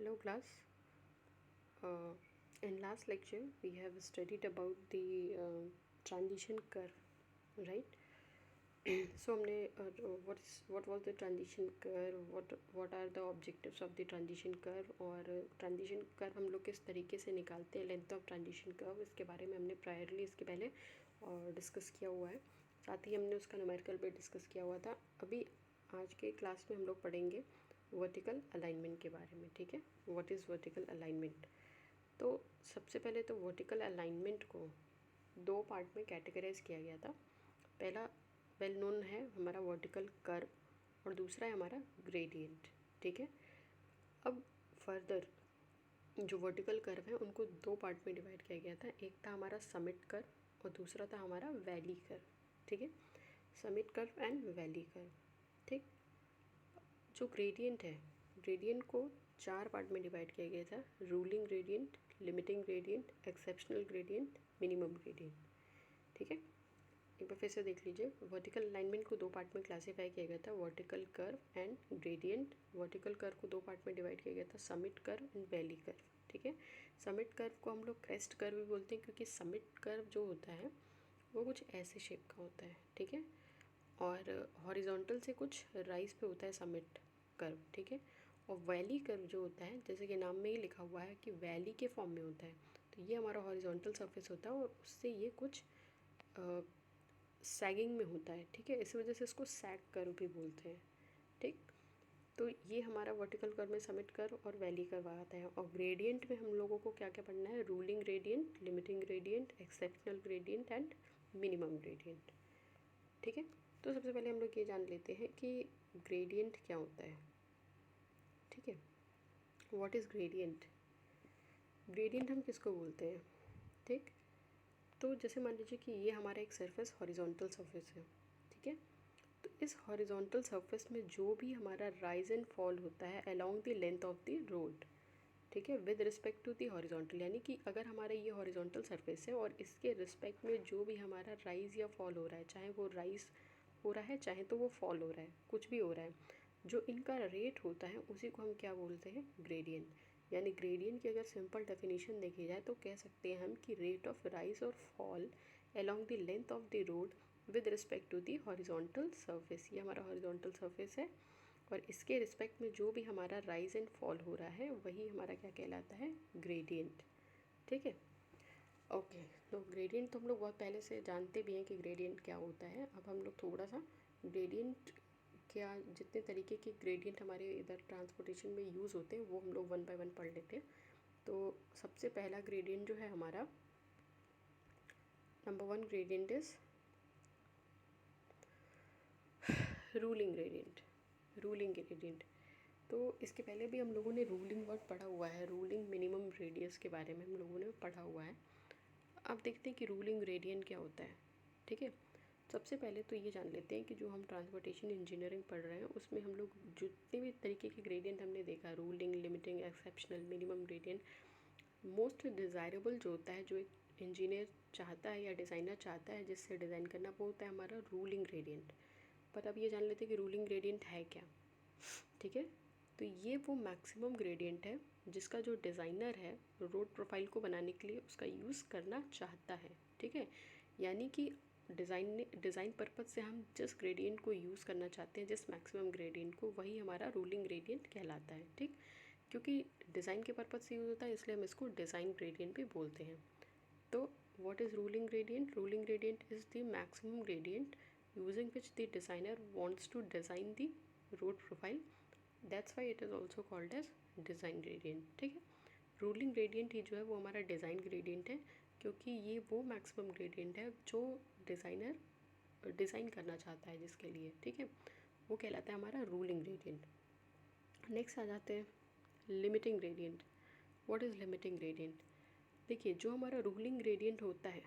Hello class. In last lecture we have studied about the transition curve, right? So हमने what was the transition curve, what are the objectives of the transition curve, और transition curve हम लोग किस तरीके से निकालते हैं, length of transition curve, इसके बारे में हमने प्रायरली इसके पहले डिस्कस किया हुआ है। साथ ही हमने उसका न्यूमेरिकल भी डिस्कस किया हुआ था। अभी आज के क्लास में हम लोग पढ़ेंगे वर्टिकल अलाइनमेंट के बारे में। ठीक है, व्हाट इज़ वर्टिकल अलाइनमेंट। तो सबसे पहले तो वर्टिकल अलाइनमेंट को दो पार्ट में कैटेगराइज किया गया था। पहला वेल नोन है हमारा वर्टिकल कर्व और दूसरा है हमारा ग्रेडियंट। ठीक है, अब फर्दर जो वर्टिकल कर्व है उनको दो पार्ट में डिवाइड किया गया था। एक था हमारा समिट कर्व और दूसरा था हमारा वैली कर्व। ठीक है, summit curve and valley curve. ठीक, जो ग्रेडियंट है, ग्रेडियंट को चार पार्ट में डिवाइड किया गया था। Ruling gradient, limiting gradient, exceptional gradient, minimum gradient. ठीक है, एक बार फिर से देख लीजिए। वर्टिकल अलाइनमेंट को दो पार्ट में क्लासीफाई किया गया था, vertical curve and gradient. Vertical curve को दो पार्ट में डिवाइड किया गया था, summit curve and valley curve. ठीक है, समिट कर्व को हम लोग क्रेस्ट कर्व भी बोलते हैं, क्योंकि समिट कर्व जो होता है वो कुछ ऐसे शेप का होता है। ठीक है, और हॉरिजॉन्टल से कुछ राइज पे होता है समिट कर्व। ठीक है, और वैली कर्व जो होता है, जैसे कि नाम में ही लिखा हुआ है कि वैली के फॉर्म में होता है, तो ये हमारा हॉरिजॉन्टल सरफेस होता है और उससे ये कुछ सैगिंग में होता है। ठीक है, इस वजह से इसको सैग कर्व भी बोलते हैं। ठीक, तो ये हमारा वर्टिकल कर्व में समिट कर्व और वैली कर्व आता है। और ग्रेडियंट में हम लोगों को क्या क्या पढ़ना है, ruling gradient, limiting gradient, exceptional gradient and minimum gradient. ठीक है, तो सबसे पहले हम लोग ये जान लेते हैं कि ग्रेडियंट क्या होता है। ठीक है, व्हाट इज़ ग्रेडियंट। ग्रेडियंट हम किसको बोलते हैं। ठीक, तो जैसे मान लीजिए कि ये हमारा एक सरफेस हॉरिजॉन्टल सरफेस है। ठीक है, तो इस हॉरिजॉन्टल सरफेस में जो भी हमारा राइज एंड फॉल होता है along the length of the road, ठीक है, with respect to the horizontal, यानी कि अगर हमारा ये हॉरिजॉन्टल सरफेस है और इसके रिस्पेक्ट में जो भी हमारा राइज या फॉल हो रहा है, चाहे वो राइज हो रहा है चाहे तो वो फॉल हो रहा है, कुछ भी हो रहा है, जो इनका रेट होता है उसी को हम क्या बोलते हैं, ग्रेडियंट। यानी ग्रेडियंट की अगर सिंपल डेफिनेशन देखी जाए तो कह सकते हैं हम कि रेट ऑफ राइज और fall along the length of the road with respect to the horizontal surface. ये हमारा हॉरिजॉन्टल सरफेस है और इसके रिस्पेक्ट में जो भी हमारा राइज एंड फॉल हो रहा है वही हमारा क्या कहलाता है, ग्रेडियंट। ठीक है, ओके, तो ग्रेडियंट तो हम लोग बहुत पहले से जानते भी हैं कि ग्रेडियंट क्या होता है। अब हम लोग थोड़ा सा ग्रेडियंट क्या, जितने तरीके के ग्रेडियंट हमारे इधर ट्रांसपोर्टेशन में यूज़ होते हैं वो हम लोग वन बाय वन पढ़ लेते हैं। तो सबसे पहला ग्रेडियंट जो है हमारा, number one gradient is ruling gradient. Ruling gradient, तो इसके पहले भी हम लोगों ने रूलिंग वर्ड पढ़ा हुआ है, रूलिंग मिनिमम रेडियस के बारे में हम लोगों ने पढ़ा हुआ है। अब देखते हैं कि रूलिंग ग्रेडियंट क्या होता है। ठीक है, सबसे पहले तो ये जान लेते हैं कि जो हम ट्रांसपोर्टेशन इंजीनियरिंग पढ़ रहे हैं उसमें हम लोग जितने भी तरीके के ग्रेडियंट हमने देखा, ruling, limiting, exceptional, minimum gradient, most desirable जो होता है, जो एक इंजीनियर चाहता है या डिज़ाइनर चाहता है जिससे डिज़ाइन करना, वो होता है हमारा रूलिंग ग्रेडियंट। पर अब ये जान लेते हैं कि रूलिंग ग्रेडियंट है क्या। ठीक है, तो ये वो मैक्सिमम ग्रेडियंट है जिसका जो डिज़ाइनर है रोड प्रोफाइल को बनाने के लिए उसका यूज़ करना चाहता है। ठीक है, यानी कि डिज़ाइन पर्पज़ से हम जिस ग्रेडियंट को यूज़ करना चाहते हैं, जिस मैक्सिमम ग्रेडियंट को, वही हमारा रूलिंग ग्रेडियंट कहलाता है। ठीक, क्योंकि डिज़ाइन के पर्पज़ से यूज़ होता है इसलिए हम इसको डिज़ाइन ग्रेडियंट भी बोलते हैं। तो what is ruling gradient. Ruling gradient is the maximum gradient using which the designer wants to design the road profile, that's why it is also called as design gradient। ठीक है, ruling gradient ही जो है वो हमारा design gradient है, क्योंकि ये वो मैक्सिमम ग्रेडियंट है जो डिज़ाइनर डिज़ाइन करना चाहता है जिसके लिए। ठीक है, वो कहलाता है हमारा रूलिंग ग्रेडियंट। नेक्स्ट आ जाते हैं limiting gradient. What is limiting gradient. देखिए, जो हमारा रूलिंग ग्रेडियंट होता है,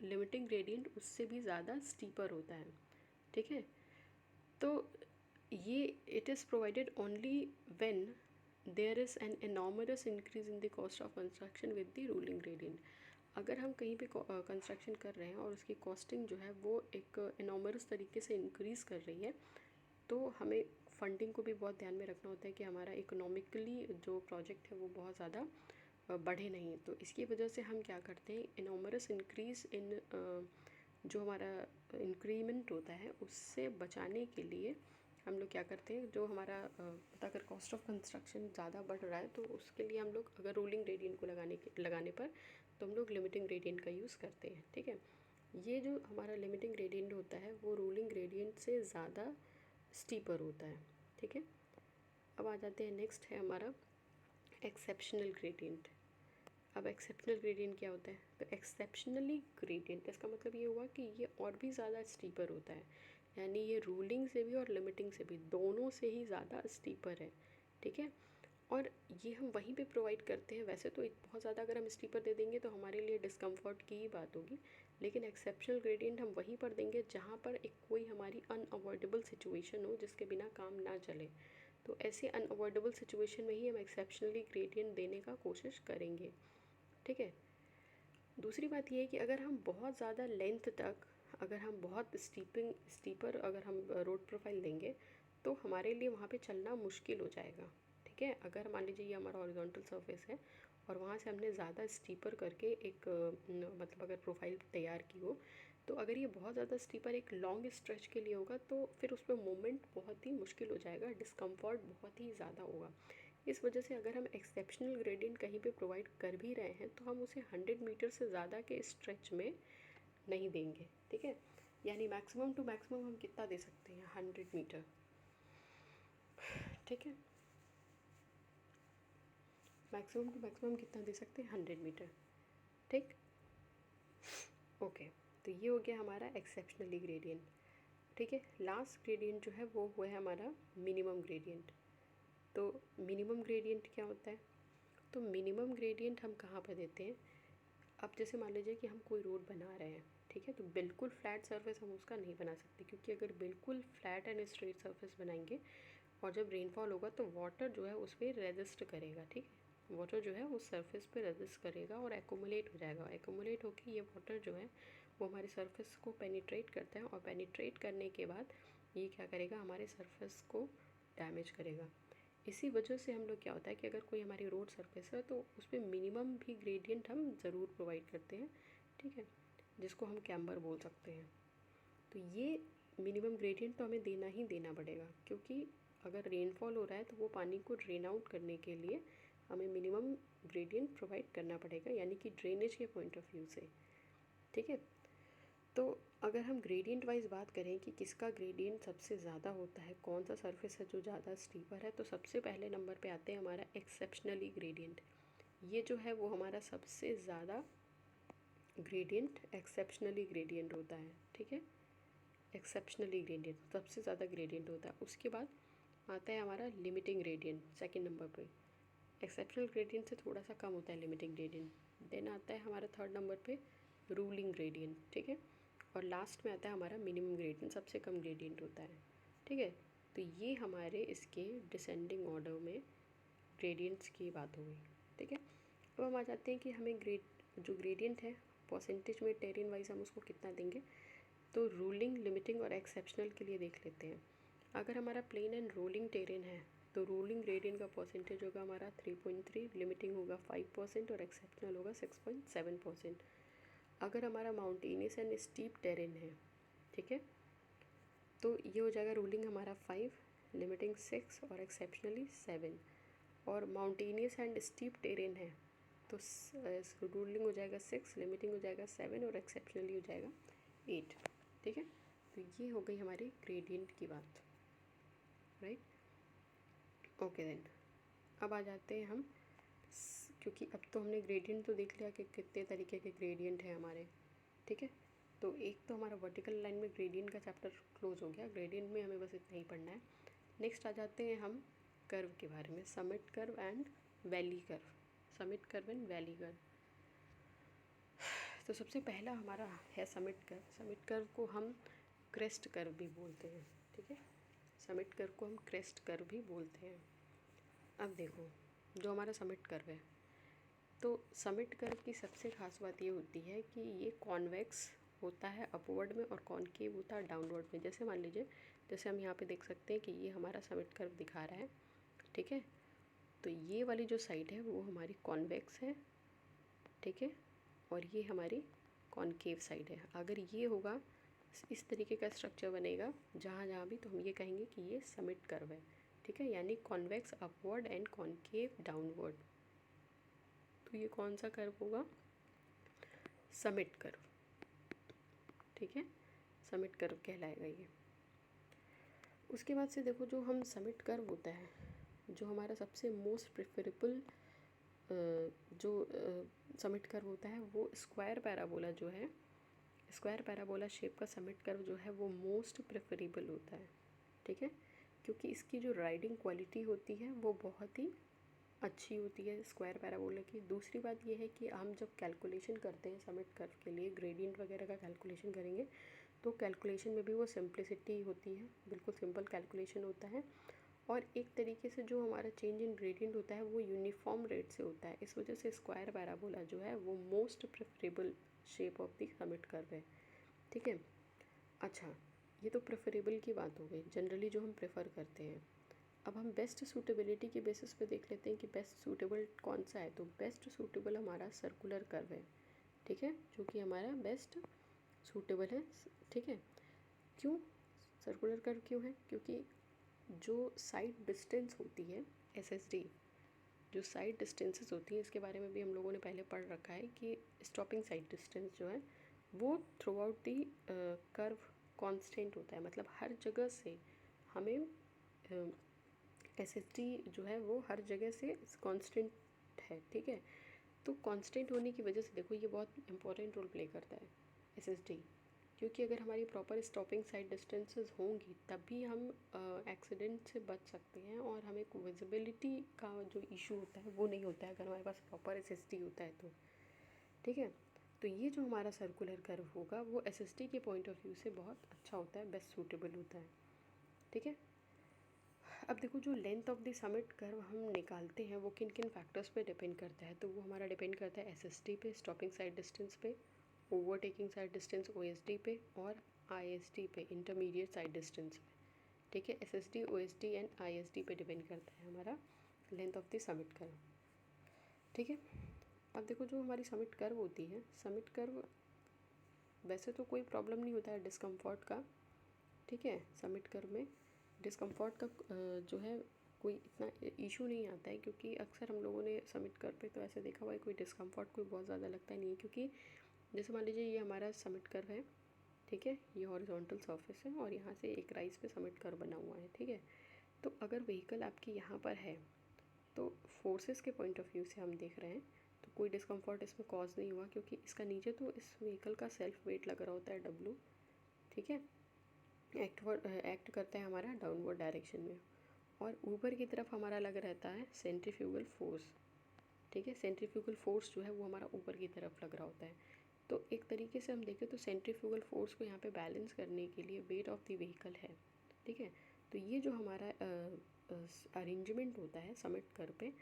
लिमिटिंग ग्रेडियंट उससे भी ज़्यादा स्टीपर होता है। ठीक है, तो ये it is provided only when there is an enormous increase in the cost of construction with the ruling gradient. अगर हम कहीं पे कंस्ट्रक्शन कर रहे हैं और उसकी कॉस्टिंग जो है वो एक एनॉर्मस तरीके से इंक्रीज़ कर रही है, तो हमें फंडिंग को भी बहुत ध्यान में रखना होता है कि हमारा इकोनॉमिकली जो प्रोजेक्ट है वो बहुत ज़्यादा बढ़े नहीं। तो इसकी वजह से हम क्या करते हैं, इनॉमरस इंक्रीज़ इन जो हमारा इंक्रीमेंट होता है उससे बचाने के लिए हम लोग क्या करते हैं, जो हमारा अगर कॉस्ट ऑफ कंस्ट्रक्शन ज़्यादा बढ़ रहा है तो उसके लिए हम लोग अगर रोलिंग ग्रेडियंट को लगाने पर तो हम लोग लिमिटिंग ग्रेडियंट का यूज़ करते हैं। ठीक है, ये जो हमारा लिमिटिंग ग्रेडियंट होता है वो रोलिंग ग्रेडियंट से ज़्यादा स्टीपर होता है। ठीक है, अब आ जाते हैं, नेक्स्ट है हमारा एक्सेप्शनल ग्रेडियंट। अब एक्सेप्शनल ग्रेडियंट क्या होता है, तो एक्सेप्शनली ग्रेडियंट इसका मतलब ये हुआ कि ये और भी ज़्यादा स्टीपर होता है, यानी ये रूलिंग से भी और लिमिटिंग से भी दोनों से ही ज़्यादा स्टीपर है। ठीक है, और ये हम वहीं पे प्रोवाइड करते हैं। वैसे तो बहुत ज़्यादा अगर हम स्टीपर दे देंगे तो हमारे लिए डिस्कम्फर्ट की ही बात होगी, लेकिन एक्सेप्शनल ग्रेडियंट हम वहीं पर देंगे जहाँ पर एक कोई हमारी अनअवॉइडेबल सिचुएशन हो जिसके बिना काम ना चले। तो ऐसे अनअवॉइडेबल सिचुएशन में ही हम एक्सेप्शनली ग्रेडियंट देने का कोशिश करेंगे। ठीक है, दूसरी बात ये है कि अगर हम बहुत ज़्यादा लेंथ तक, अगर हम बहुत स्टीपर अगर हम रोड प्रोफाइल देंगे तो हमारे लिए वहाँ पे चलना मुश्किल हो जाएगा। ठीक है, अगर मान लीजिए ये हमारा हॉरिजॉन्टल सरफेस है और वहाँ से हमने ज़्यादा स्टीपर करके एक मतलब अगर प्रोफाइल तैयार की हो, तो अगर ये बहुत ज़्यादा स्टीपर एक लॉन्ग स्ट्रेच के लिए होगा तो फिर उस पर मूवमेंट बहुत ही मुश्किल हो जाएगा, डिस्कम्फर्ट बहुत ही ज़्यादा होगा। इस वजह से अगर हम एक्सेप्शनल ग्रेडियंट कहीं पे प्रोवाइड कर भी रहे हैं तो हम उसे 100 मीटर से ज़्यादा के स्ट्रेच में नहीं देंगे। ठीक है, यानी मैक्सिमम टू मैक्सिमम हम कितना दे सकते हैं, 100 मीटर। ठीक है, मैक्सिमम टू मैक्सिमम कितना दे सकते हैं, 100 मीटर। ठीक, ओके, तो ये हो गया हमारा एक्सेप्शनली ग्रेडियंट। ठीक है, लास्ट ग्रेडियंट जो है वो हुआ है हमारा मिनिमम ग्रेडियंट। तो मिनिमम ग्रेडियंट क्या होता है, तो मिनिमम ग्रेडियंट हम कहाँ पर देते हैं, अब जैसे मान लीजिए कि हम कोई रोड बना रहे हैं। ठीक है, तो बिल्कुल फ्लैट सरफेस हम उसका नहीं बना सकते, क्योंकि अगर बिल्कुल फ्लैट एंड स्ट्रेट सरफेस बनाएंगे और जब रेनफॉल होगा तो वाटर जो है उस पर रेजिस्ट करेगा। ठीक है, वाटर जो है उस सरफेस पे रेजिस्ट करेगा और एक्यूमुलेट हो जाएगा। एक्यूमुलेट होकर ये वाटर जो है वो हमारे सरफेस को पेनिट्रेट करता है, और पेनिट्रेट करने के बाद ये क्या करेगा, हमारे सरफेस को डैमेज करेगा। इसी वजह से हम लोग क्या होता है कि अगर कोई हमारी रोड सरफेस है तो उस पर मिनिमम भी ग्रेडियंट हम ज़रूर प्रोवाइड करते हैं। ठीक है, जिसको हम कैम्बर बोल सकते हैं। तो ये मिनिमम ग्रेडियंट तो हमें देना ही देना पड़ेगा, क्योंकि अगर रेनफॉल हो रहा है तो वो पानी को ड्रेन आउट करने के लिए हमें मिनिमम ग्रेडियंट प्रोवाइड करना पड़ेगा, यानी कि ड्रेनेज के पॉइंट ऑफ व्यू से। ठीक है, तो अगर हम ग्रेडियंट वाइज बात करें कि किसका ग्रेडियंट सबसे ज़्यादा होता है, कौन सा सरफेस है जो ज़्यादा स्टीपर है, तो सबसे पहले नंबर पे आते हैं हमारा एक्सेप्शनली ग्रेडियंट। ये जो है वो हमारा सबसे ज़्यादा ग्रेडियंट एक्सेप्शनली ग्रेडियंट होता है। ठीक है, एक्सेप्शनली ग्रेडियंट सबसे ज़्यादा ग्रेडियंट होता है। उसके बाद आता है हमारा लिमिटिंग ग्रेडियंट सेकेंड नंबर पे। एक्सेप्शनल ग्रेडियंट से थोड़ा सा कम होता है लिमिटिंग ग्रेडियंट। देन आता है हमारा थर्ड नंबर पे रूलिंग ग्रेडियंट। ठीक है, और लास्ट में आता है हमारा मिनिमम ग्रेडियंट, सबसे कम ग्रेडियंट होता है। ठीक है, तो ये हमारे इसके डिसेंडिंग ऑर्डर में ग्रेडियंट्स की बात हो गई। ठीक है, अब हम आ जाते हैं कि हमें जो ग्रेडियंट है परसेंटेज में टेरेन वाइज हम उसको कितना देंगे। तो रूलिंग, लिमिटिंग और एक्सेप्शनल के लिए देख लेते हैं। अगर हमारा प्लेन एंड रोलिंग टेरेन है तो रूलिंग ग्रेडियंट का परसेंटेज होगा हमारा 3.3, लिमिटिंग होगा 5% और एक्सेप्शनल होगा 6.7%। अगर हमारा माउंटेनियस एंड स्टीप टेरेन है, ठीक है, तो ये हो जाएगा रूलिंग हमारा 5, लिमिटिंग 6 और एक्सेप्शनली 7। और माउंटेनियस एंड स्टीप टेरेन है तो रूलिंग हो जाएगा 6, लिमिटिंग हो जाएगा 7 और एक्सेप्शनली हो जाएगा 8। ठीक है, तो ये हो गई हमारी ग्रेडियंट की बात, राइट। ओके देन, अब आ जाते हैं हम, क्योंकि अब तो हमने ग्रेडियंट तो देख लिया कि कितने तरीके के ग्रेडियंट हैं हमारे। ठीक है, तो एक तो हमारा वर्टिकल लाइन में ग्रेडियंट का चैप्टर क्लोज हो गया। ग्रेडियंट में हमें बस इतना ही पढ़ना है। नेक्स्ट आ जाते हैं हम कर्व के बारे में, summit curve and valley curve. Summit curve and valley curve, तो सबसे पहला हमारा है समिट कर्व। समिट कर्व को हम क्रेस्ट कर्व भी बोलते हैं। ठीक है, समिट कर्व को हम क्रेस्ट कर्व भी बोलते हैं। अब देखो, जो हमारा समिट कर्व है, तो समिट कर्व की सबसे खास बात ये होती है कि ये कॉन्वेक्स होता है अपवर्ड में और कॉनकेव होता है डाउनवर्ड में। जैसे मान लीजिए जैसे हम यहाँ पे देख सकते हैं कि ये हमारा समिट कर्व दिखा रहा है, ठीक है। तो ये वाली जो साइड है वो हमारी कॉन्वेक्स है, ठीक है, और ये हमारी कॉनकेव साइड है। अगर ये होगा, इस तरीके का स्ट्रक्चर बनेगा जहाँ जहाँ भी, तो हम ये कहेंगे कि ये समिट कर्व है, ठीक है, यानी convex upward and concave downward. तो ये कौन सा कर्व होगा? समिट कर्व, ठीक है, समिट कर्व कहलाएगा ये। उसके बाद से देखो, जो हम समिट कर्व होता है, जो हमारा सबसे मोस्ट प्रेफरेबल जो समिट कर्व होता है वो स्क्वायर पैराबोला जो है, स्क्वायर पैराबोला शेप का समिट कर्व जो है वो मोस्ट प्रेफरेबल होता है, ठीक है, क्योंकि इसकी जो राइडिंग क्वालिटी होती है वो बहुत ही अच्छी होती है स्क्वायर पैराबोला की। दूसरी बात ये है कि हम जब कैलकुलेशन करते हैं समिट कर्व के लिए, ग्रेडियंट वगैरह का कैलकुलेशन करेंगे, तो कैलकुलेशन में भी वो सिंप्लिसिटी होती है, बिल्कुल सिंपल कैलकुलेशन होता है। और एक तरीके से जो हमारा चेंज इन ग्रेडियंट होता है वो यूनिफॉर्म रेट से होता है। इस वजह से स्क्वायर पैराबोला जो है वो most preferable shape of the summit curve है, ठीक है। अच्छा, ये तो प्रेफरेबल की बात हो गई, जनरली जो हम प्रेफर करते हैं। अब हम बेस्ट सूटेबिलिटी के बेसिस पे देख लेते हैं कि बेस्ट सूटेबल कौन सा है। तो बेस्ट सूटेबल हमारा सर्कुलर कर्व है, ठीक है, जो कि हमारा बेस्ट सूटेबल है, ठीक है। क्यों सर्कुलर कर्व क्यों है? क्योंकि जो साइड डिस्टेंस होती है SSD, जो साइड डिस्टेंसेस होती हैं, इसके बारे में भी हम लोगों ने पहले पढ़ रखा है कि स्टॉपिंग साइड डिस्टेंस जो है वो through out the curve constant होता है। मतलब हर जगह से हमें SSD जो है वो हर जगह से कांस्टेंट है, ठीक है। तो कांस्टेंट होने की वजह से देखो ये बहुत इंपॉर्टेंट रोल प्ले करता है SSD, क्योंकि अगर हमारी प्रॉपर स्टॉपिंग साइड डिस्टेंसेस होंगी तभी हम एक्सीडेंट से बच सकते हैं, और हमें विजिबिलिटी का जो इशू होता है वो नहीं होता है अगर हमारे पास प्रॉपर SSD होता है तो, ठीक है। तो ये जो हमारा सर्कुलर कर्व होगा वो SSD के पॉइंट ऑफ व्यू से बहुत अच्छा होता है, बेस्ट सूटेबल होता है, ठीक है। अब देखो, जो length of the summit curve हम निकालते हैं वो किन किन फैक्टर्स पे डिपेंड करता है। तो वो हमारा डिपेंड करता है SSD पे, स्टॉपिंग साइड डिस्टेंस पे, ओवरटेकिंग साइड डिस्टेंस OSD पे, और ISD पे, इंटरमीडिएट साइड डिस्टेंस पे, ठीक है। SSD, OSD एंड ISD पे डिपेंड करता है हमारा length of the summit curve, ठीक है। अब देखो, जो हमारी समिट कर्व होती है, समिट कर्व वैसे तो कोई प्रॉब्लम नहीं होता है डिस्कम्फर्ट का, ठीक है। समिट कर्व में डिस्कम्फर्ट का जो है कोई इतना इशू नहीं आता है, क्योंकि अक्सर हम लोगों ने समिट कर्व पे तो ऐसे देखा हुआ है कोई डिस्कम्फर्ट कोई बहुत ज़्यादा लगता नहीं है। क्योंकि जैसे मान लीजिए ये हमारा समिट कर्व है, ठीक है, ये हॉरिजॉन्टल सरफेस है और यहाँ से एक राइज पे समिट कर्व बना हुआ है, ठीक है। तो अगर व्हीकल आपकी यहाँ पर है तो फोर्सेस के पॉइंट ऑफ व्यू से हम देख रहे हैं तो कोई डिस्कम्फर्ट इसमें कॉज नहीं हुआ, क्योंकि इसका नीचे तो इस व्हीकल का सेल्फ वेट लग रहा होता है W, ठीक है, एक्ट करता है हमारा डाउनवर्ड डायरेक्शन में, और ऊपर की तरफ हमारा लग रहता है सेंट्रीफ्यूगल फोर्स, ठीक है। सेंट्रीफ्यूगल फोर्स जो है वो हमारा ऊपर की तरफ लग रहा होता है। तो एक तरीके से हम देखें तो सेंट्रीफ्यूगल फोर्स को यहाँ पे बैलेंस करने के लिए वेट ऑफ द व्हीकल है, ठीक है। तो ये जो हमारा अरेंजमेंट होता है समिट कर्व पे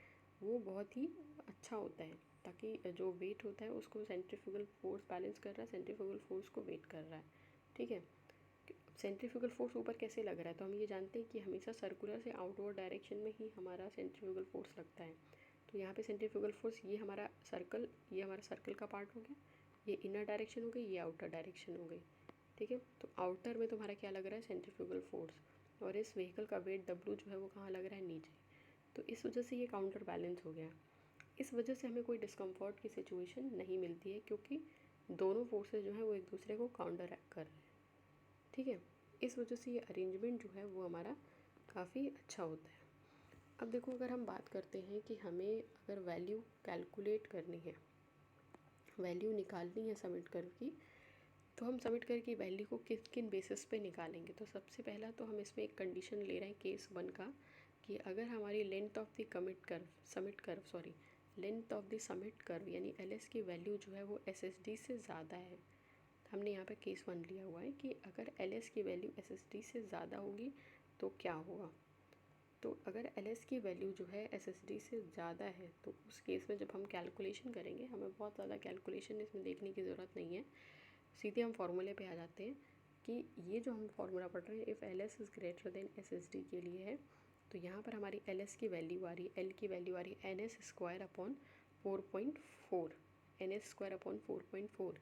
वो बहुत ही अच्छा होता है, ताकि जो वेट होता है उसको सेंट्रीफ्यूगल फोर्स बैलेंस कर रहा है, सेंट्रीफ्यूगल फोर्स को वेट कर रहा है, ठीक है। सेंट्रीफ्यूगल फोर्स ऊपर कैसे लग रहा है, तो हम ये जानते हैं कि हमेशा सर्कुलर से आउटवर्ड डायरेक्शन में ही हमारा सेंट्रीफ्यूगल फोर्स लगता है। तो यहाँ पे सेंट्रीफ्यूगल फोर्स, ये हमारा सर्कल का पार्ट हो गया, ये इनर डायरेक्शन हो गई, ये आउटर डायरेक्शन हो गई, ठीक है। तो आउटर में तुम्हारा क्या लग रहा है, सेंट्रीफ्यूगल फोर्स, और इस व्हीकल का वेट W जो है वो कहाँ लग रहा है, नीचे। तो इस वजह से ये काउंटर बैलेंस हो गया। इस वजह से हमें कोई डिस्कम्फर्ट की सिचुएशन नहीं मिलती है, क्योंकि दोनों फोर्सेज जो हैं वो एक दूसरे को काउंटर एक्ट कर रहे हैं, ठीक है। इस वजह से ये अरेंजमेंट जो है वो हमारा काफ़ी अच्छा होता है। अब देखो, अगर हम बात करते हैं कि हमें अगर वैल्यू कैलकुलेट करनी है, वैल्यू निकालनी है समिट कर्व की, तो हम समिट कर्व की वैल्यू को किन किन बेसिस पे निकालेंगे। तो सबसे पहला तो हम इसमें एक कंडीशन ले रहे हैं केस 1 का, कि अगर हमारी length of the length of the summit curve यानी LS की वैल्यू जो है वो SSD से ज़्यादा है। हमने यहाँ पे केस 1 लिया हुआ है कि अगर LS की वैल्यू SSD से ज़्यादा होगी तो क्या होगा। तो अगर LS की वैल्यू जो है SSD से ज़्यादा है तो उस केस में जब हम कैलकुलेशन करेंगे, हमें बहुत ज़्यादा कैलकुलेशन इसमें देखने की ज़रूरत नहीं है, सीधे हम फॉर्मूले पे आ जाते हैं कि ये जो हम फॉर्मूला पढ़ रहे हैं if L S is greater than S S D के लिए है, तो यहाँ पर हमारी एल एस की वैल्यू आ रही है, एल की वैल्यू आ रही है N S square upon 4.4, N S square upon 4.4।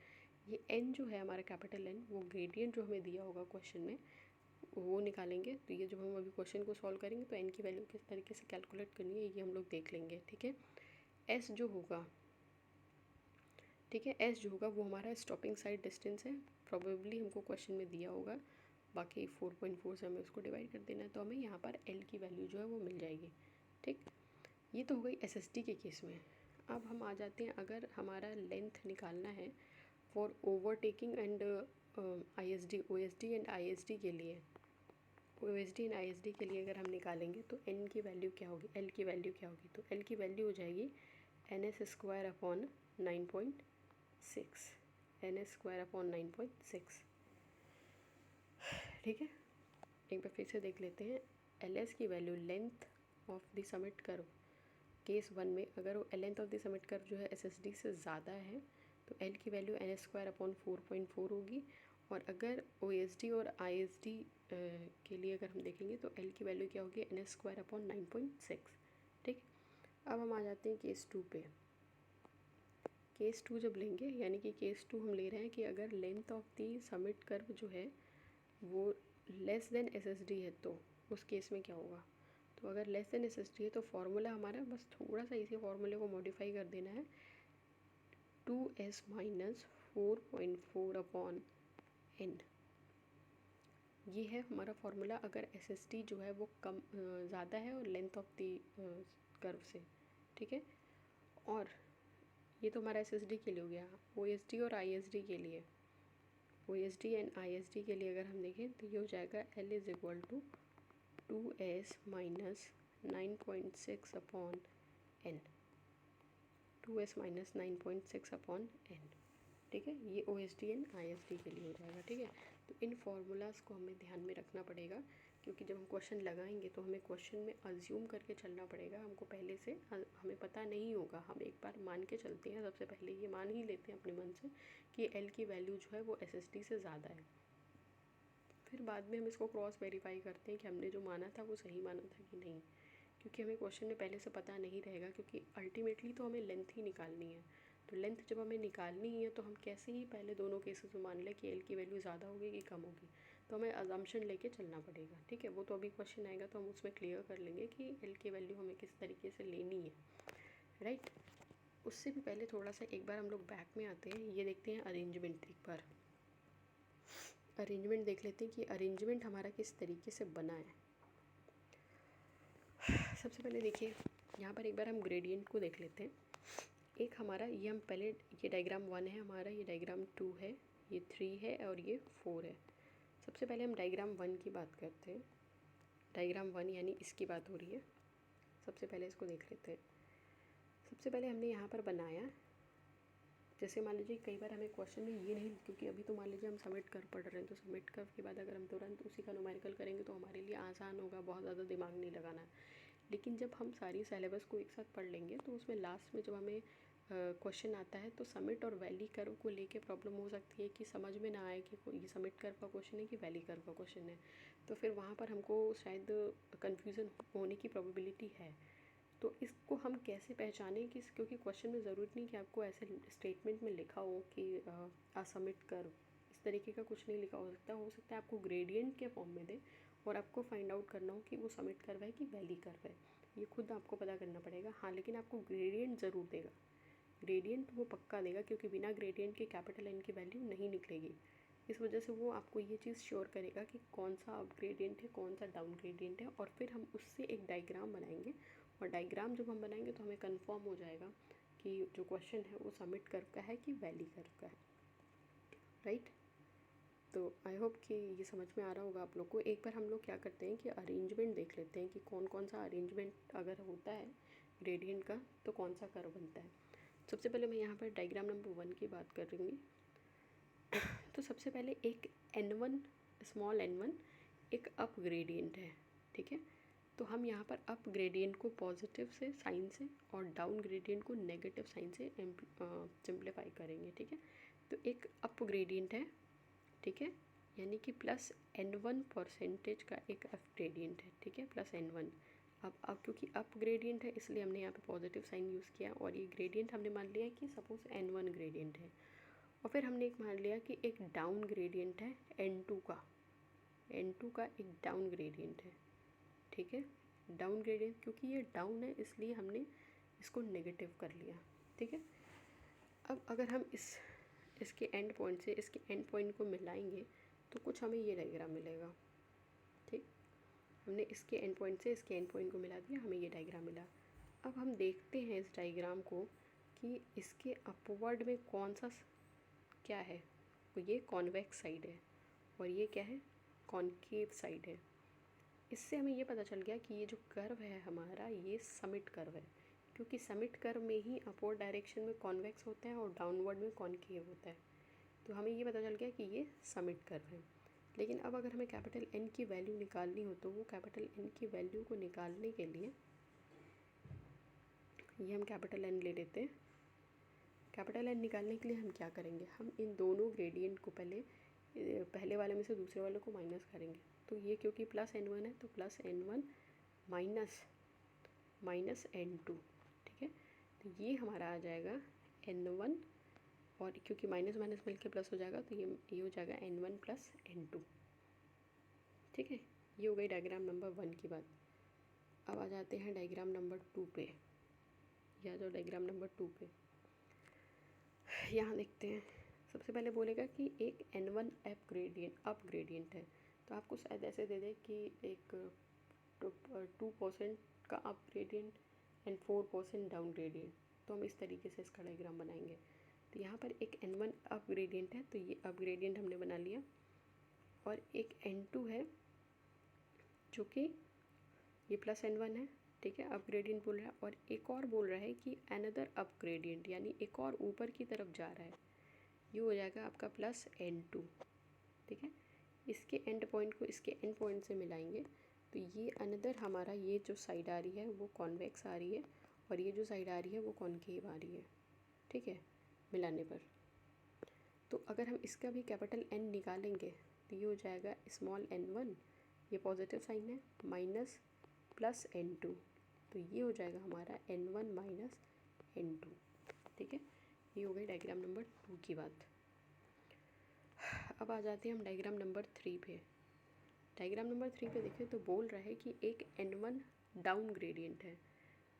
ये एन जो है हमारा कैपिटल एन, वो ग्रेडियंट जो हमें दिया होगा क्वेश्चन में वो निकालेंगे। तो ये जब हम अभी क्वेश्चन को सॉल्व करेंगे तो एन की वैल्यू किस तरीके से कैलकुलेट करनी है ये हम लोग देख लेंगे, ठीक है। एस जो होगा, ठीक है, एस जो होगा वो हमारा स्टॉपिंग साइड डिस्टेंस है, प्रोबेबली हमको क्वेश्चन में दिया होगा, बाकी 4.4 से हमें उसको डिवाइड कर देना है, तो हमें यहाँ पर एल की वैल्यू जो है वो मिल जाएगी, ठीक। ये तो हो गई एसएसटी के केस में। अब हम आ जाते हैं, अगर हमारा लेंथ निकालना है for overtaking and ISD, OSD and ISD के लिए, ओएसडी एंड आईएसडी के लिए अगर हम निकालेंगे तो एन की वैल्यू क्या होगी, एल की वैल्यू क्या होगी, तो एल की वैल्यू हो जाएगी N S square upon 9.6, N S square upon 9.6, ठीक है। एक बार फिर से देख लेते हैं, एल एस की value length of the summit curve, case 1 में अगर length of the summit curve जो है एस एस डी से ज़्यादा है तो एल की value N S square upon 4.4 होगी, और अगर ओ एस डी और आई एस डी के लिए अगर हम देखेंगे तो एल की वैल्यू क्या होगी, एन एस स्क्वायर अपॉन 9.6, ठीक। अब हम आ जाते हैं केस 2 पे। केस 2 जब लेंगे, यानी कि केस 2 हम ले रहे हैं कि अगर length of the summit curve जो है वो less than S S D है तो उस केस में क्या होगा। तो अगर less than S S D है तो फॉर्मूला हमारा बस थोड़ा सा इसी फॉर्मूले को मॉडिफाई कर देना है, 2s माइनस 4.4 अपॉन एन, ये है हमारा फॉर्मूला अगर एस एस डी जो है वो कम ज़्यादा है और लेंथ ऑफ दी कर्व से, ठीक है। और ये तो हमारा एस एस डी के लिए हो गया, ओ एस डी और आई एस डी के लिए, O S D and I S D के लिए अगर हम देखें तो ये हो जाएगा L is equal to 2s minus 9.6 upon N, 2s minus 9.6 upon N, ठीक है। ये ओ S D and I S D के लिए हो जाएगा, ठीक है। तो इन फार्मूलाज़ को हमें ध्यान में रखना पड़ेगा, क्योंकि जब हम क्वेश्चन लगाएंगे तो हमें क्वेश्चन में अज्यूम करके चलना पड़ेगा, हमको पहले से हमें पता नहीं होगा, हम एक बार मान के चलते हैं, सबसे पहले ये मान ही लेते हैं अपने मन से कि एल की वैल्यू जो है वो एस एस डी से ज़्यादा है, फिर बाद में हम इसको क्रॉस वेरीफाई करते हैं कि हमने जो माना था वो सही माना था कि नहीं, क्योंकि हमें क्वेश्चन में पहले से पता नहीं रहेगा, क्योंकि अल्टीमेटली तो हमें लेंथ ही निकालनी है। तो लेंथ जब हमें निकालनी ही है तो हम कैसे ही पहले दोनों केसेस में मान लें कि एल की वैल्यू ज़्यादा होगी कि कम होगी, तो हमें अजम्पशन लेके चलना पड़ेगा, ठीक है। वो तो अभी क्वेश्चन आएगा तो हम उसमें क्लियर कर लेंगे कि एल की वैल्यू हमें किस तरीके से लेनी है, राइट। उससे भी पहले थोड़ा सा एक बार हम लोग बैक में आते हैं, ये देखते हैं अरेंजमेंट, एक बार अरेंजमेंट देख लेते हैं कि अरेंजमेंट हमारा किस तरीके से बना है। सबसे पहले देखिए यहाँ पर एक बार हम ग्रेडियंट को देख लेते हैं। एक हमारा ये हम पहले, ये डायग्राम 1 है हमारा, ये डायग्राम 2 है, ये 3 है और ये 4 है। सबसे पहले हम डायग्राम 1 की बात करते हैं, डायग्राम 1 यानी इसकी बात हो रही है। सबसे पहले इसको देख लेते हैं। सबसे पहले हमने यहाँ पर बनाया, जैसे मान लीजिए कई बार हमें क्वेश्चन में ये नहीं, क्योंकि अभी तो मान लीजिए हम सबमिट कर पढ़ रहे हैं, तो सबमिट कर्व के बाद अगर हम तुरंत उसी का न्यूमेरिकल करेंगे तो हमारे लिए आसान होगा, बहुत ज़्यादा दिमाग नहीं लगाना। लेकिन जब हम सारी सिलेबस को एक साथ पढ़ लेंगे तो उसमें लास्ट में जब हमें क्वेश्चन आता है तो समिट और वैली कर्व को लेके प्रॉब्लम हो सकती है कि समझ में ना आए कि ये समिट कर्व का क्वेश्चन है कि वैली कर्व का क्वेश्चन है, तो फिर वहाँ पर हमको शायद कन्फ्यूज़न होने की प्रोबेबिलिटी है। तो इसको हम कैसे पहचानें कि, क्योंकि क्वेश्चन में ज़रूरत नहीं कि आपको ऐसे स्टेटमेंट में लिखा हो कि सबमिट कर्व, इस तरीके का कुछ नहीं लिखा हो सकता है आपको ग्रेडियंट के फॉर्म में दे और आपको फाइंड आउट करना हो कि वो समिट कर्व है कि वैली कर्व है, ये खुद आपको पता करना पड़ेगा। हाँ, लेकिन आपको ग्रेडियंट ज़रूर देगा, ग्रेडियंट वो पक्का देगा, क्योंकि बिना ग्रेडियंट के कैपिटल एन की वैल्यू नहीं निकलेगी। इस वजह से वो आपको ये चीज़ श्योर करेगा कि कौन सा अप ग्रेडियंट है, कौन सा डाउन ग्रेडियंट है, और फिर हम उससे एक डायग्राम बनाएंगे, और डायग्राम जब हम बनाएंगे तो हमें कंफर्म हो जाएगा कि जो क्वेश्चन है वो समिट कर्व का है कि वैली कर्व का है, राइट। तो आई होप कि ये समझ में आ रहा होगा आप लोग को। एक बार हम लोग क्या करते हैं कि अरेंजमेंट देख लेते हैं कि कौन कौन सा अरेंजमेंट अगर होता है ग्रेडियंट का तो कौन सा कर्व बनता है। सबसे पहले मैं यहाँ पर डायग्राम नंबर 1 की बात कर रही हूँ। तो सबसे पहले एक n1, स्मॉल n1 एक अप ग्रेडियंट है, ठीक है। तो हम यहाँ पर अप ग्रेडियंट को पॉजिटिव से साइन से और डाउन ग्रेडियंट को नेगेटिव साइन से सिंप्लीफाई करेंगे, ठीक है। तो एक अप ग्रेडियंट है, ठीक है, यानी कि +n1% का एक अप ग्रेडियंट है, ठीक है, +n1। अब क्योंकि अप ग्रेडियंट है इसलिए हमने यहाँ पे पॉजिटिव साइन यूज़ किया, और ये ग्रेडियंट हमने मान लिया कि सपोज n1 ग्रेडियंट है, और फिर हमने एक मान लिया कि एक डाउन ग्रेडियंट है n2 का, n2 का एक डाउन ग्रेडियंट है, ठीक है, डाउन ग्रेडियंट, क्योंकि ये डाउन है इसलिए हमने इसको नेगेटिव कर लिया, ठीक है। अब अगर हम इसके एंड पॉइंट से इसके एंड पॉइंट को मिलाएंगे तो कुछ हमें ये डायग्राम मिलेगा, ठीक। हमने इसके एंड पॉइंट से इसके एंड पॉइंट को मिला दिया, हमें ये डायग्राम मिला। अब हम देखते हैं इस डायग्राम को कि इसके अपवर्ड में कौन सा क्या है, तो ये कॉन्वेक्स साइड है और ये क्या है, कॉनकेव साइड है। इससे हमें ये पता चल गया कि ये जो कर्व है हमारा ये समिट कर्व है, क्योंकि समिट कर्व में ही अपवर्ड डायरेक्शन में कॉन्वेक्स होता है और डाउनवर्ड में कॉनकेव होता है। तो हमें ये पता चल गया कि ये समिट कर्व है। लेकिन अब अगर हमें कैपिटल N की वैल्यू निकालनी हो तो वो कैपिटल N की वैल्यू को निकालने के लिए ये हम कैपिटल N ले लेते हैं। कैपिटल N निकालने के लिए हम क्या करेंगे, हम इन दोनों ग्रेडियंट को पहले वाले में से दूसरे वाले को माइनस करेंगे। तो ये क्योंकि +n1 है तो +n1 माइनस n2, ठीक है। तो ये हमारा आ जाएगा n1, और क्योंकि माइनस माइनस मिल के प्लस हो जाएगा तो ये हो जाएगा n1 + n2, ठीक है। ये हो गई डायग्राम नंबर 1 की बात। अब आ जाते हैं डायग्राम नंबर 2 पे, या जो डायग्राम नंबर 2 पे यहाँ देखते हैं। सबसे पहले बोलेगा कि एक n1 अप ग्रेडियंट है, तो आपको शायद ऐसे दे दे कि एक 2% का up gradient and 4% down gradient, तो हम इस तरीके से इसका डायग्राम बनाएंगे। तो यहाँ पर एक n1 अप ग्रेडियंट है तो ये अप ग्रेडियंट हमने बना लिया, और एक n2 है जो कि ये +n1 है, ठीक है, अप ग्रेडियंट बोल रहा है, और एक और बोल रहा है कि अनदर अप ग्रेडियंट, यानी एक और ऊपर की तरफ जा रहा है, ये हो जाएगा आपका +n2, ठीक है। इसके एंड पॉइंट को इसके एंड पॉइंट से मिलाएंगे तो ये अनदर हमारा ये जो साइड आ रही है वो कॉन्वेक्स आ रही है, और ये जो साइड आ रही है वो कॉनकेव आ रही है, ठीक है, मिलाने पर। तो अगर हम इसका भी कैपिटल N निकालेंगे तो ये हो जाएगा स्मॉल n1, ये पॉजिटिव साइन है, माइनस +n2, तो ये हो जाएगा हमारा n1 माइनस n2, ठीक है। ये हो गई डायग्राम नंबर 2 की बात। अब आ जाते हैं हम डायग्राम नंबर 3 पे। डायग्राम नंबर 3 पे देखें तो बोल रहा है कि एक n1 डाउन ग्रेडियंट है,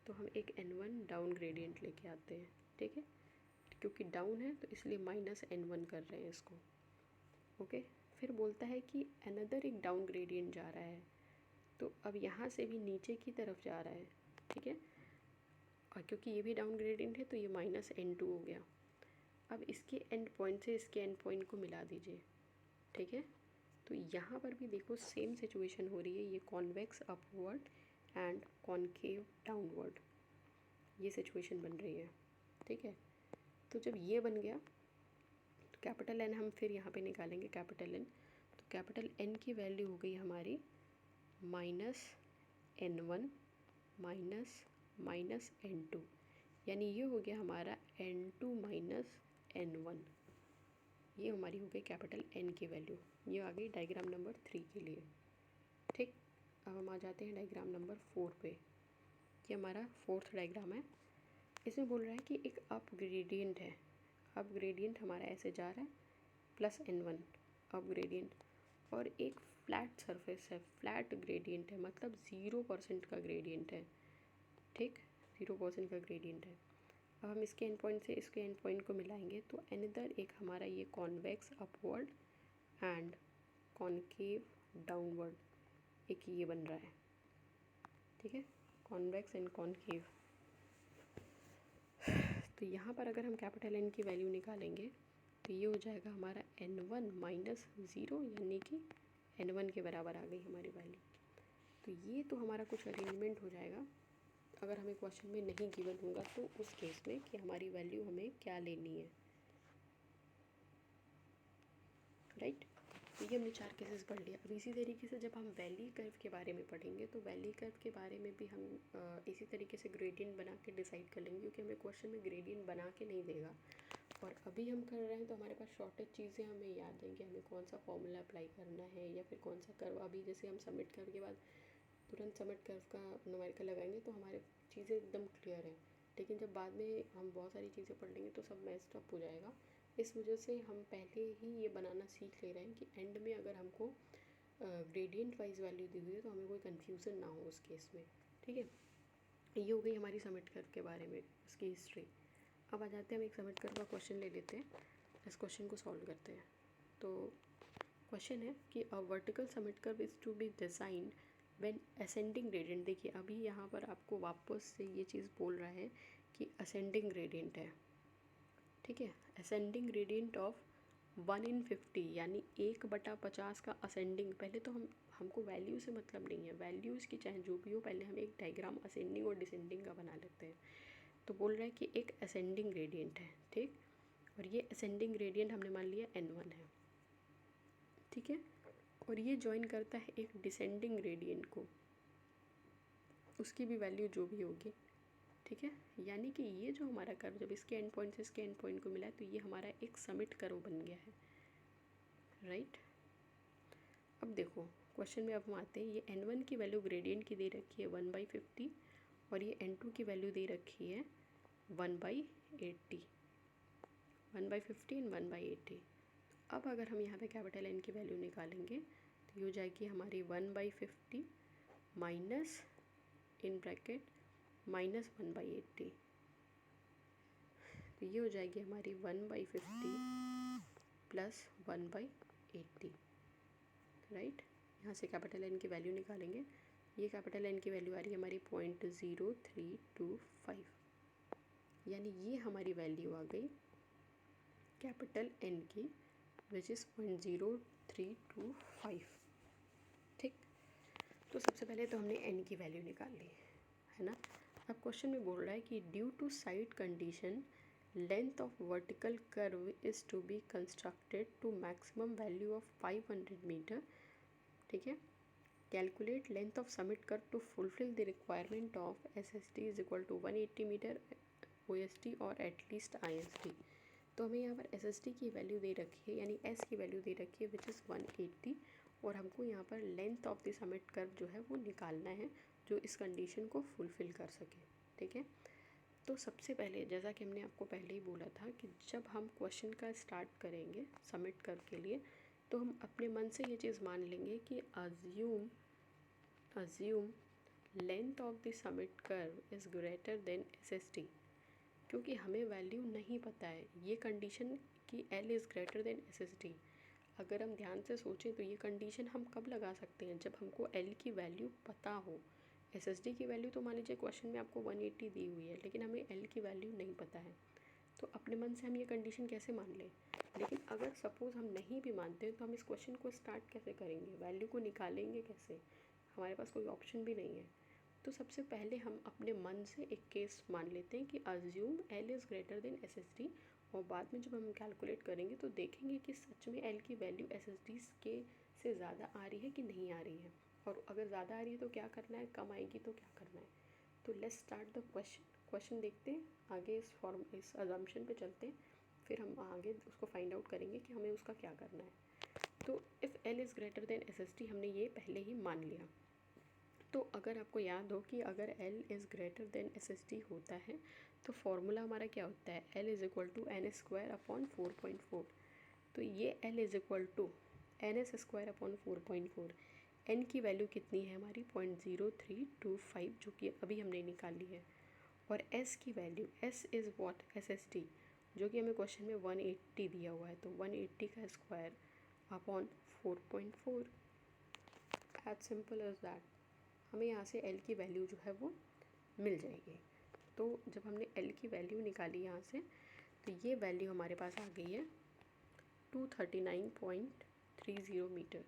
तो हम एक n1 डाउन ग्रेडियंट लेके आते हैं, ठीक है, क्योंकि डाउन है तो इसलिए -n1 कर रहे हैं इसको, ओके। फिर बोलता है कि अनदर एक डाउन ग्रेडियंट जा रहा है, तो अब यहाँ से भी नीचे की तरफ जा रहा है, ठीक है, और क्योंकि ये भी डाउन ग्रेडियंट है तो ये -n2 हो गया। अब इसके एंड पॉइंट से इसके एंड पॉइंट को मिला दीजिए, ठीक है। तो यहाँ पर भी देखो सेम सिचुएशन हो रही है, ये convex upward and concave downward, ये सिचुएशन बन रही है, ठीक है। तो जब ये बन गया तो कैपिटल N हम फिर यहाँ पे निकालेंगे कैपिटल N, तो कैपिटल N की वैल्यू हो गई हमारी -n1 माइनस n2, यानी ये हो गया हमारा n2 माइनस n1, ये हमारी हो गई कैपिटल N की वैल्यू। ये आ गई डायग्राम नंबर 3 के लिए, ठीक। अब हम आ जाते हैं डायग्राम नंबर 4 पे। ये हमारा 4th डायग्राम है। इसमें बोल रहा है कि एक अप ग्रेडियंट है, अप ग्रेडियंट हमारा ऐसे जा रहा है +n1 अप ग्रेडियंट, और एक फ्लैट सरफेस है, फ्लैट ग्रेडियंट है, मतलब 0% का ग्रेडियंट है, ठीक, 0% का ग्रेडियंट है। अब हम इसके एंड पॉइंट से इसके एंड पॉइंट को मिलाएंगे तो अनदर एक हमारा ये convex upward and concave downward एक ये बन रहा है, ठीक है, कॉन्वेक्स एंड कॉनकेव। तो यहाँ पर अगर हम कैपिटल N की वैल्यू निकालेंगे तो ये हो जाएगा हमारा n1 माइनस 0, यानी कि n1 के बराबर आ गई हमारी वैल्यू। तो ये तो हमारा कुछ अरेंजमेंट हो जाएगा अगर हमें क्वेश्चन में नहीं गिवन होगा तो उस केस में कि हमारी वैल्यू हमें क्या लेनी है, राइट। तो ये हमने 4 केसेस पढ़ लिया। अब इसी तरीके से जब हम वैली कर्व के बारे में पढ़ेंगे तो वैली कर्व के बारे में भी हम इसी तरीके से ग्रेडियंट बना के डिसाइड कर लेंगे, क्योंकि हमें क्वेश्चन में ग्रेडियंट बना के नहीं देगा, और अभी हम कर रहे हैं तो हमारे पास शॉर्टेज चीज़ें हमें याद हैं कि हमें कौन सा फॉर्मूला अप्लाई करना है या फिर कौन सा कर्व। अभी जैसे हम सबमिट कर्व के बाद तुरंत सबमिट कर्व का न्यूमेरिकल लगाएंगे तो हमारे चीज़ें एकदम क्लियर है, लेकिन जब बाद में हम बहुत सारी चीज़ें पढ़ लेंगे तो सब मेस्ड अप हो जाएगा। इस वजह से हम पहले ही ये बनाना सीख ले रहे हैं कि एंड में अगर हमको ग्रेडियंट वाइज वैल्यू दी हुई है तो हमें कोई कन्फ्यूज़न ना हो उस केस में। ठीक है, ये हो गई हमारी सबमिट कर्व के बारे में उसकी हिस्ट्री। अब आ जाते हैं, हम एक सबमिट कर्व का क्वेश्चन ले लेते हैं, इस क्वेश्चन को सॉल्व करते हैं। तो क्वेश्चन है कि a vertical submit curve is to be designed when ascending gradient. देखिए अभी यहाँ पर आपको वापस से ये चीज़ बोल रहा है कि असेंडिंग ग्रेडियंट है। ठीक है, असेंडिंग ग्रेडियंट ऑफ 1/50 यानी 1/50 का असेंडिंग। पहले तो हमको वैल्यू से मतलब नहीं है, वैल्यूज़ की चाहे जो भी हो, पहले हम एक डायग्राम असेंडिंग और डिसेंडिंग का बना लेते हैं। तो बोल रहा है कि एक असेंडिंग ग्रेडियंट है, ठीक, और ये असेंडिंग ग्रेडियंट हमने मान लिया n1 है। ठीक है, और ये ज्वाइन करता है एक डिसेंडिंग ग्रेडियंट को, उसकी भी वैल्यू जो भी होगी। ठीक है, यानी कि ये जो हमारा कर्व जब इसके एंड पॉइंट से इसके एंड पॉइंट को मिला है तो ये हमारा एक समिट कर्व बन गया है, राइट। अब देखो क्वेश्चन में अब हम आते हैं, ये n1 की वैल्यू ग्रेडियंट की दे रखी है 1/50 और ये n2 की वैल्यू दे रखी है 1/80, 1/50 एंड 1/80। अब अगर हम यहाँ पे कैपिटल N की वैल्यू निकालेंगे तो ये हो जाएगी हमारी 1/50 माइनस इन ब्रैकेट माइनस 1/80, तो ये हो जाएगी हमारी 1/50 प्लस 1/80, राइट। यहाँ से कैपिटल N की वैल्यू निकालेंगे, ये कैपिटल N की वैल्यू आ रही है हमारी 0.0325, यानी ये हमारी वैल्यू आ गई कैपिटल N की विच इज़ 0.0325। ठीक, तो सबसे पहले तो हमने n की वैल्यू निकाल ली है ना। अब क्वेश्चन में बोल रहा है कि due to side condition length of vertical curve is to be constructed to maximum value of 500 meter. ठीक है, calculate length of summit curve to fulfill the requirement of SST is equal to 180 meter OST और at least IST। तो हमें यहाँ पर SST की value दे रखी है, यानी S की वैल्यू दे रखी है विच इज़ 180, और हमको यहाँ पर length of the summit curve जो है वो निकालना है जो इस कंडीशन को फुलफ़िल कर सके। ठीक है, तो सबसे पहले जैसा कि हमने आपको पहले ही बोला था कि जब हम क्वेश्चन का स्टार्ट करेंगे समिट कर्व के लिए तो हम अपने मन से ये चीज़ मान लेंगे कि assume length of the summit curve is greater then SST, क्योंकि हमें वैल्यू नहीं पता है। ये कंडीशन कि L is greater then SST, अगर हम ध्यान से सोचें तो ये कंडीशन हम कब लगा सकते हैं, जब हमको L की वैल्यू पता हो। SST की वैल्यू तो मान लीजिए क्वेश्चन में आपको 180 दी हुई है, लेकिन हमें L की वैल्यू नहीं पता है, तो अपने मन से हम ये कंडीशन कैसे मान लें। लेकिन अगर सपोज़ हम नहीं भी मानते तो हम इस क्वेश्चन को स्टार्ट कैसे करेंगे, वैल्यू को निकालेंगे कैसे, हमारे पास कोई ऑप्शन भी नहीं है। तो सबसे पहले हम अपने मन से एक केस मान लेते हैं कि assume L is greater then SST, और बाद में जब हम कैलकुलेट करेंगे तो देखेंगे कि सच में L की वैल्यू SST के से ज़्यादा आ रही है कि नहीं आ रही है, और अगर ज़्यादा आ रही है तो क्या करना है, कम आएगी तो क्या करना है। तो लेट्स स्टार्ट द क्वेश्चन देखते हैं, आगे इस अजम्पशन पे चलते हैं, फिर हम आगे उसको फाइंड आउट करेंगे कि हमें उसका क्या करना है। तो if L is greater then SST हमने ये पहले ही मान लिया। तो अगर आपको याद हो कि अगर L is greater then SST होता है तो फॉर्मूला हमारा क्या होता है, L is equal to n² / 4.4। तो ये L is equal to NS² / 4.4। N की वैल्यू कितनी है हमारी 0.0325, जो कि अभी हमने निकाली है, और S की value S is what SST, जो कि हमें क्वेश्चन में 180 दिया हुआ है, तो 180 का square upon 4.4, as simple as that. हमें यहाँ से L की वैल्यू जो है वो मिल जाएगी। तो जब हमने L की वैल्यू निकाली यहाँ से तो ये वैल्यू हमारे पास आ गई है 239.30 मीटर।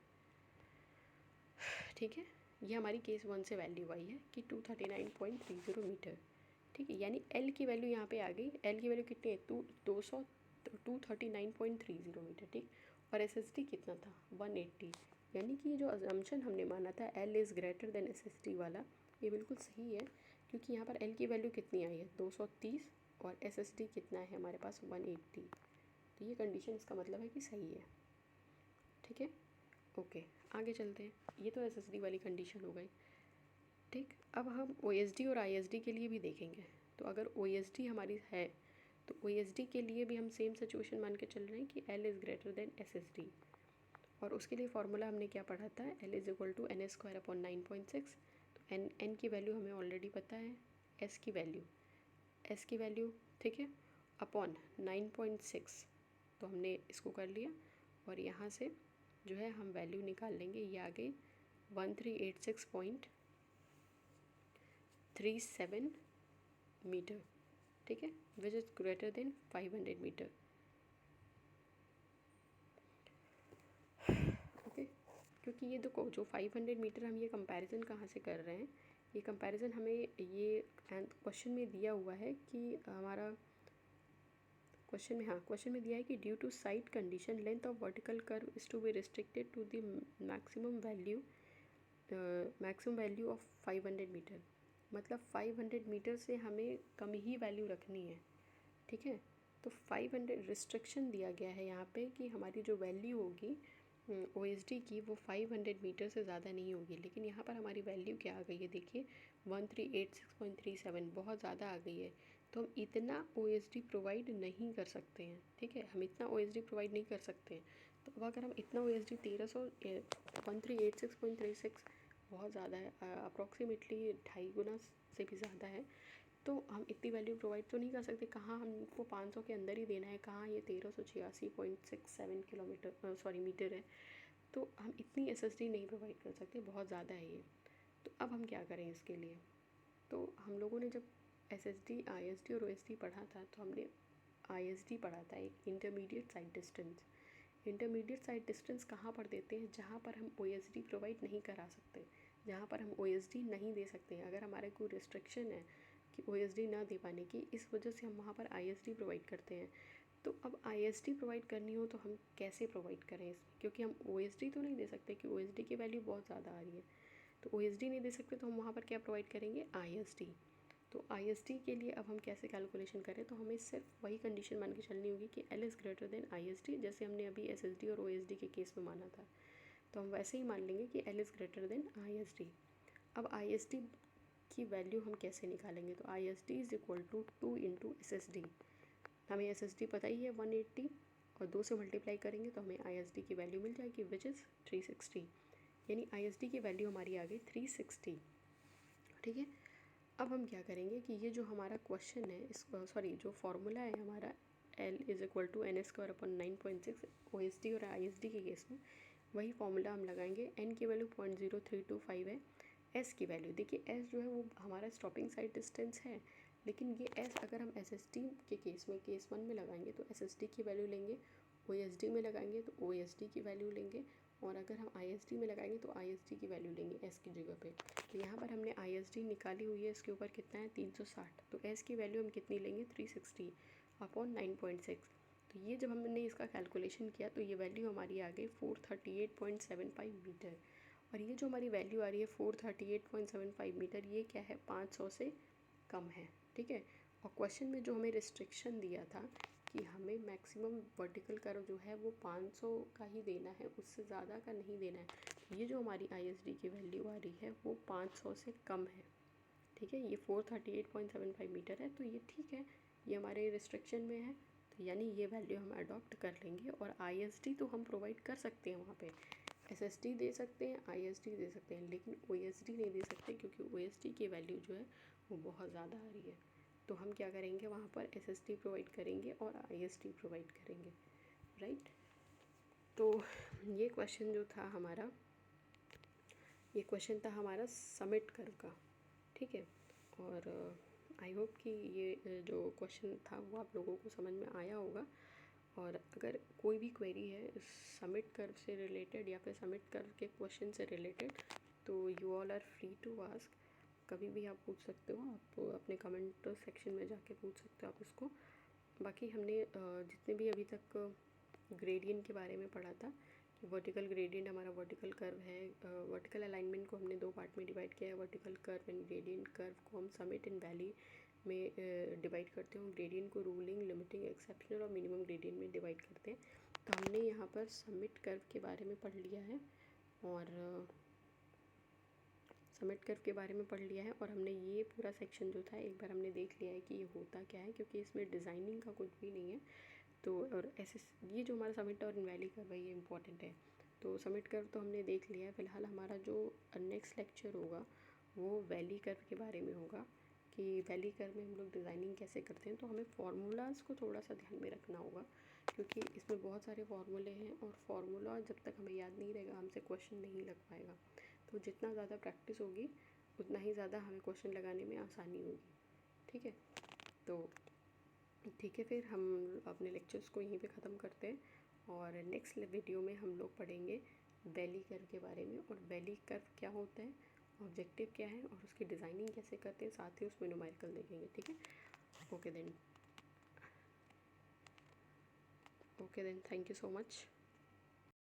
ठीक है, ये हमारी केस 1 से वैल्यू आई है कि 239.30 मीटर। ठीक है, यानी L की वैल्यू यहाँ पे आ गई। L की वैल्यू कितनी है, 239.30 मीटर। ठीक, और SST कितना था 180, यानी कि जो अजम्पशन हमने माना था L is greater then SST वाला, ये बिल्कुल सही है, क्योंकि यहाँ पर L की वैल्यू कितनी आई है 230 और SSD कितना है हमारे पास 180। तो ये कंडीशन इसका मतलब है कि सही है। ठीक है, ओके आगे चलते हैं। ये तो SSD वाली कंडीशन हो गई। ठीक, अब हम OSD और ISD के लिए भी देखेंगे। तो अगर OSD हमारी है तो OSD के लिए भी हम सेम सिचुएशन मान के चल रहे हैं कि L is greater then SSD। और उसके लिए फार्मूला हमने क्या पढ़ा था, L is equal to NA² upon 9.6। तो N की वैल्यू हमें ऑलरेडी पता है, S की वैल्यू ठीक है अपॉन 9.6। तो हमने इसको कर लिया और यहाँ से जो है हम वैल्यू निकाल लेंगे। ये आ गई 1386.37 मीटर। ठीक है, which is greater than 500 meter. Okay, क्योंकि ये देखो जो 500 मीटर हम ये कंपैरिजन कहाँ से कर रहे हैं, ये कंपैरिजन हमें ये क्वेश्चन में दिया हुआ है कि हमारा क्वेश्चन में दिया है कि due to site condition length of vertical curve is to be restricted to the maximum value of 500 meter. मतलब 500 मीटर से हमें कम ही वैल्यू रखनी है। ठीक है, तो 500 रिस्ट्रिक्शन दिया गया है यहाँ पे कि हमारी जो वैल्यू होगी OSD की वो 500 मीटर से ज़्यादा नहीं होगी। लेकिन यहाँ पर हमारी वैल्यू क्या आ गई है, देखिए 1386.37 बहुत ज़्यादा आ गई है। तो हम इतना OSD प्रोवाइड नहीं कर सकते हैं। ठीक है, हम इतना OSD प्रोवाइड नहीं कर सकते हैं। तो अब अगर हम इतना OSD 1386.36 बहुत ज़्यादा है, अप्रॉक्सीमेटली 2.5 गुना से भी ज़्यादा है। तो हम इतनी वैल्यू प्रोवाइड तो नहीं कर सकते। कहाँ हमको 500 के अंदर ही देना है, कहाँ ये 1386.67 मीटर है। तो हम इतनी SSD नहीं प्रोवाइड कर सकते, बहुत ज़्यादा है ये। तो अब हम क्या करें इसके लिए। तो हम लोगों ने जब SSD ISD और OSD पढ़ा था तो हमने ISD पढ़ा था, एक intermediate side distance. Intermediate side distance कहाँ पर देते हैं, जहाँ पर हम OSD प्रोवाइड नहीं करा सकते, जहाँ पर हम OSD नहीं दे सकते। अगर हमारे कोई रिस्ट्रिक्शन है कि OSD ना दे पाने की, इस वजह से हम वहाँ पर ISD प्रोवाइड करते हैं। तो अब ISD प्रोवाइड करनी हो तो हम कैसे प्रोवाइड करें इसमें, क्योंकि हम OSD तो नहीं दे सकते कि OSD की वैल्यू बहुत ज़्यादा आ रही है। तो OSD नहीं दे सकते तो हम वहाँ पर क्या प्रोवाइड करेंगे, ISD। तो ISD के लिए अब हम कैसे कैलकुलेशन करें, तो हमें सिर्फ वही कंडीशन मान के चलनी होगी कि L is greater than ISD, जैसे हमने अभी SSD और OSD के केस में माना था। तो हम वैसे ही मान लेंगे कि L is greater than ISD। अब ISD की वैल्यू हम कैसे निकालेंगे, तो ISD is equal to 2 into SSD। हमें SSD पता ही है 180 और 2 से मल्टीप्लाई करेंगे तो हमें ISD की वैल्यू मिल जाएगी विच इज़ 360। यानी ISD की वैल्यू हमारी आ गई 360। ठीक है, अब हम क्या करेंगे कि ये जो हमारा क्वेश्चन है, इस जो फार्मूला है हमारा L is equal to NA² upon 9.6 OSD और ISD के केस में, वही फार्मूला हम लगाएंगे। N की वैल्यू 0.0325 है। S की वैल्यू देखिए, S जो है वो हमारा स्टॉपिंग साइड डिस्टेंस है, लेकिन ये S अगर हम SSD के केस 1 में लगाएंगे तो SSD की वैल्यू लेंगे, OSD में लगाएंगे तो OSD की वैल्यू लेंगे, और अगर हम ISD में लगाएंगे तो ISD की वैल्यू लेंगे S की जगह पे। तो यहाँ पर हमने ISD निकाली हुई है, इसके ऊपर कितना है 360, तो S की वैल्यू हम कितनी लेंगे 360 अपॉन 9.6। तो ये जब हमने इसका कैलकुलेशन किया तो ये वैल्यू हमारी आ गई 438.75 मीटर। और ये जो हमारी वैल्यू आ रही है 438.75 मीटर, ये क्या है 500 से कम है। ठीक है, और क्वेश्चन में जो हमें रिस्ट्रिक्शन दिया था कि हमें मैक्सिमम वर्टिकल कर्व जो है वो 500 का ही देना है, उससे ज़्यादा का नहीं देना है। ये जो हमारी ISD की वैल्यू आ रही है वो 500 से कम है। ठीक है, ये 438.75 मीटर है, तो ये ठीक है, ये हमारे रिस्ट्रिक्शन में है, तो यानी ये वैल्यू हम अडॉप्ट कर लेंगे। और ISD तो हम प्रोवाइड कर सकते हैं, वहाँ पे SSD दे सकते हैं, ISD दे सकते हैं, लेकिन OSD नहीं दे सकते क्योंकि OSD की वैल्यू जो है वो बहुत ज़्यादा आ रही है। तो हम क्या करेंगे, वहाँ पर SSD प्रोवाइड करेंगे और ISD प्रोवाइड करेंगे, राइट। तो ये क्वेश्चन जो था हमारा, ये क्वेश्चन था हमारा समिट कर्व का। ठीक है, और आई होप कि ये जो क्वेश्चन था वो आप लोगों को समझ में आया होगा। और अगर कोई भी क्वेरी है समिट कर्व से रिलेटेड या फिर समिट कर्व के क्वेश्चन से रिलेटेड, तो you all are free to ask, कभी भी आप पूछ सकते हो। आप अपने कमेंट सेक्शन में जाके पूछ सकते हो आप इसको। बाकी हमने जितने भी अभी तक ग्रेडियंट के बारे में पढ़ा था कि वर्टिकल ग्रेडियंट हमारा वर्टिकल कर्व है, वर्टिकल अलाइनमेंट को हमने 2 पार्ट में डिवाइड किया है, vertical curve and gradient curve को हम समिट एंड वैली में डिवाइड करते हैं, ग्रेडियंट को रूलिंग, लिमिटिंग, एक्सेप्शनल और मिनिमम ग्रेडियंट में डिवाइड करते हैं। तो हमने यहाँ पर समिट कर्व के बारे में पढ़ लिया है और समिट कर्व के बारे में पढ़ लिया है, और हमने ये पूरा सेक्शन जो था एक बार हमने देख लिया है कि ये होता क्या है, क्योंकि इसमें डिज़ाइनिंग का कुछ भी नहीं है। तो और ऐसे ये जो हमारा समिट और इनवैली कर्व है ये इंपॉर्टेंट है। तो समिट कर्व तो हमने देख लिया है। फ़िलहाल हमारा जो नेक्स्ट लेक्चर होगा वो वैली कर्व के बारे में होगा, कि वैली कर्व में हम लोग डिज़ाइनिंग कैसे करते हैं। तो हमें फार्मूलाज़ को थोड़ा सा ध्यान में रखना होगा, क्योंकि इसमें बहुत सारे फार्मूले हैं और फार्मूला जब तक हमें याद नहीं रहेगा हमसे क्वेश्चन नहीं लग पाएगा। तो जितना ज़्यादा प्रैक्टिस होगी उतना ही ज़्यादा हमें क्वेश्चन लगाने में आसानी होगी। ठीक है, तो ठीक है, फिर हम अपने लेक्चर्स को यहीं पे ख़त्म करते हैं, और नेक्स्ट वीडियो में हम लोग पढ़ेंगे वैली कर्व के बारे में, और वैली कर्व क्या होता है, ऑब्जेक्टिव क्या है, और उसकी डिज़ाइनिंग कैसे करते हैं, साथ ही उसमें न्यूमेरिकल देखेंगे। ठीक है, okay then, thank you so much.